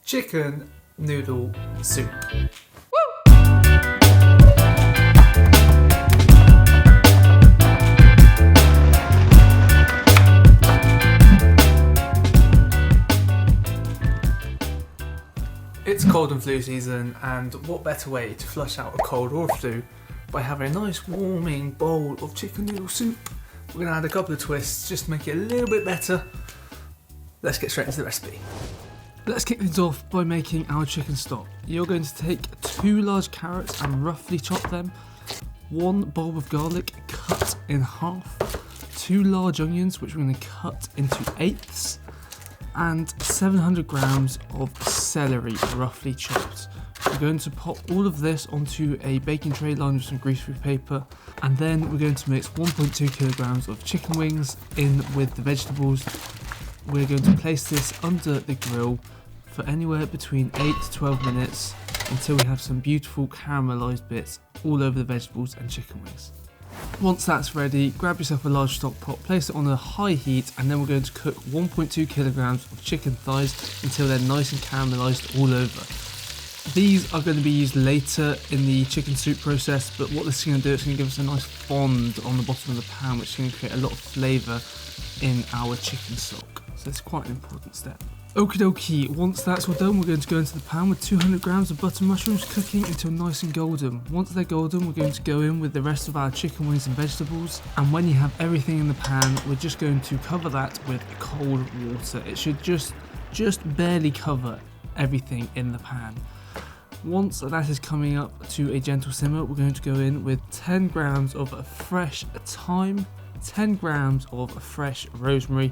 chicken noodle soup. It's cold and flu season, and what better way to flush out a cold or a flu by having a nice warming bowl of chicken noodle soup. We're going to add a couple of twists just to make it a little bit better. Let's get straight into the recipe. Let's kick things off by making our chicken stock. You're going to take 2 large carrots and roughly chop them, 1 bulb of garlic cut in half, 2 large onions which we're going to cut into 1/8, and 700 grams of celery roughly chopped. We're going to pop all of this onto a baking tray lined with some greaseproof paper, and then we're going to mix 1.2 kilograms of chicken wings in with the vegetables. We're going to place this under the grill for anywhere between 8 to 12 minutes until we have some beautiful caramelised bits all over the vegetables and chicken wings. Once that's ready, grab yourself a large stock pot, place it on a high heat, and then we're going to cook 1.2 kilograms of chicken thighs until they're nice and caramelised all over. These are going to be used later in the chicken soup process, but what this is going to do, it's going to give us a nice fond on the bottom of the pan, which is going to create a lot of flavour in our chicken stock. So it's quite an important step. Okie dokie, once that's all done, we're going to go into the pan with 200 grams of butter mushrooms cooking until nice and golden. Once they're golden, we're going to go in with the rest of our chicken wings and vegetables. And when you have everything in the pan, we're just going to cover that with cold water. It should just barely cover everything in the pan. Once that is coming up to a gentle simmer, we're going to go in with 10 grams of fresh thyme, 10 grams of fresh rosemary,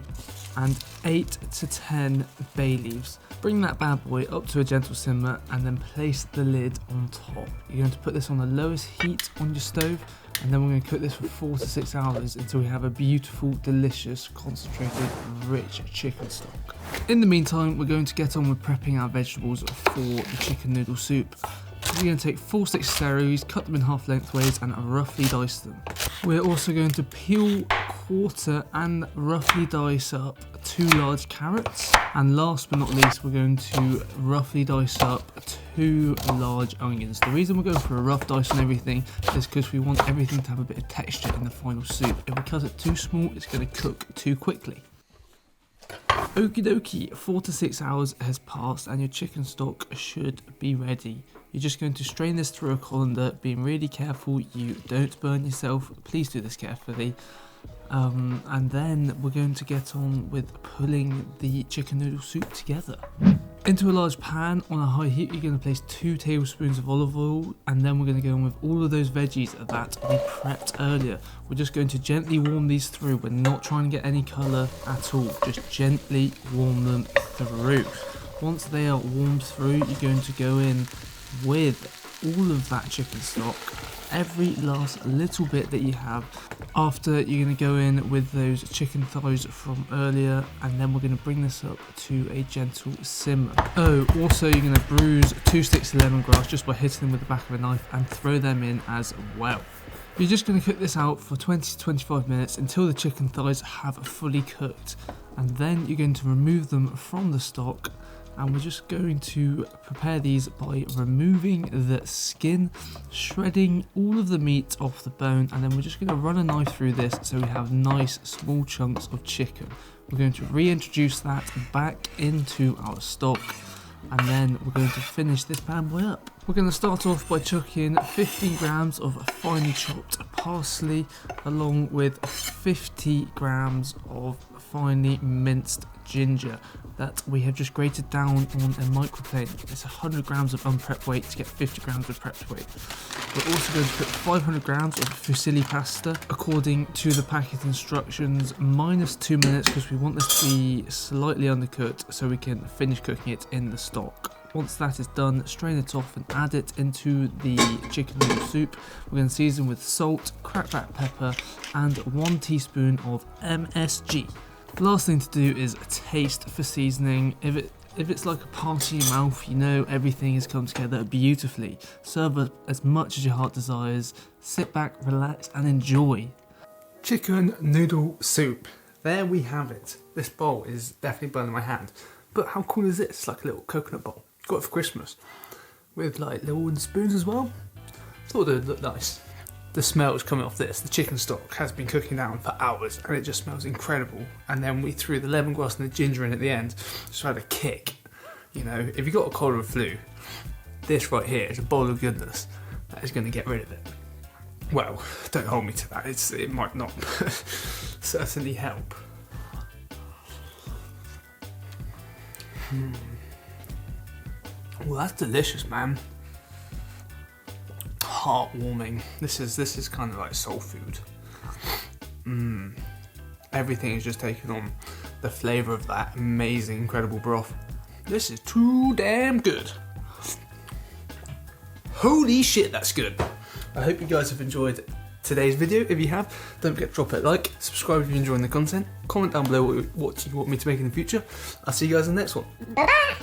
and 8 to 10 bay leaves. Bring that bad boy up to a gentle simmer and then place the lid on top. You're going to put this on the lowest heat on your stove, and then we're going to cook this for 4 to 6 hours until we have a beautiful, delicious, concentrated, rich chicken stock. In the meantime, we're going to get on with prepping our vegetables for the chicken noodle soup. We're going to take 4 sticks of celery, cut them in half lengthways and roughly dice them. We're also going to peel, quarter and roughly dice up 2 large carrots. And last but not least, we're going to roughly dice up 2 large onions. The reason we're going for a rough dice on everything is because we want everything to have a bit of texture in the final soup. If we cut it too small, it's going to cook too quickly. Okie dokie, 4 to 6 hours has passed and your chicken stock should be ready. You're just going to strain this through a colander, being really careful you don't burn yourself. Please do this carefully. And then we're going to get on with pulling the chicken noodle soup together. Into a large pan on a high heat, you're going to place 2 tablespoons of olive oil, and then we're going to go in with all of those veggies that we prepped earlier. We're just going to gently warm these through. We're not trying to get any colour at all, just gently warm them through. Once they are warmed through, you're going to go in with all of that chicken stock, every last little bit that you have. After, you're going to go in with those chicken thighs from earlier, and then we're going to bring this up to a gentle simmer. Oh, also you're going to bruise 2 sticks of lemongrass just by hitting them with the back of a knife and throw them in as well. You're just going to cook this out for 20 to 25 minutes until the chicken thighs have fully cooked, and then you're going to remove them from the stock. And we're just going to prepare these by removing the skin, shredding all of the meat off the bone, and then we're just going to run a knife through this so we have nice small chunks of chicken. We're going to reintroduce that back into our stock, and then we're going to finish this bad boy up. We're going to start off by chucking 15 grams of finely chopped parsley along with 50 grams of finely minced ginger that we have just grated down on a microplane. It's 100 grams of unprepped weight to get 50 grams of prepped weight. We're also going to put 500 grams of fusilli pasta according to the packet instructions, minus 2 minutes because we want this to be slightly undercooked so we can finish cooking it in the stock. Once that is done, strain it off and add it into the chicken noodle soup. We're going to season with salt, cracked black pepper and 1 teaspoon of MSG. The last thing to do is taste for seasoning. If it's like a party in your mouth, you know everything has come together beautifully. Serve up as much as your heart desires. Sit back, relax and enjoy. Chicken noodle soup. There we have it. This bowl is definitely burning my hand. But how cool is this? It's like a little coconut bowl. Got it for Christmas. With like little wooden spoons as well. Thought it would look nice. The smells coming off this, the chicken stock has been cooking down for hours and it just smells incredible. And then we threw the lemongrass and the ginger in at the end, just had a kick. You know, if you've got a cold or a flu, this right here is a bowl of goodness that is going to get rid of it. Well, don't hold me to that, it might not certainly help. Well, that's delicious, man. Heartwarming. This is kind of like soul food. Everything is just taking on the flavour of that amazing, incredible broth. This is too damn good. Holy shit, that's good. I hope you guys have enjoyed today's video. If you have, don't forget to drop a like, subscribe if you're enjoying the content, comment down below what you want me to make in the future. I'll see you guys in the next one. Bye-bye.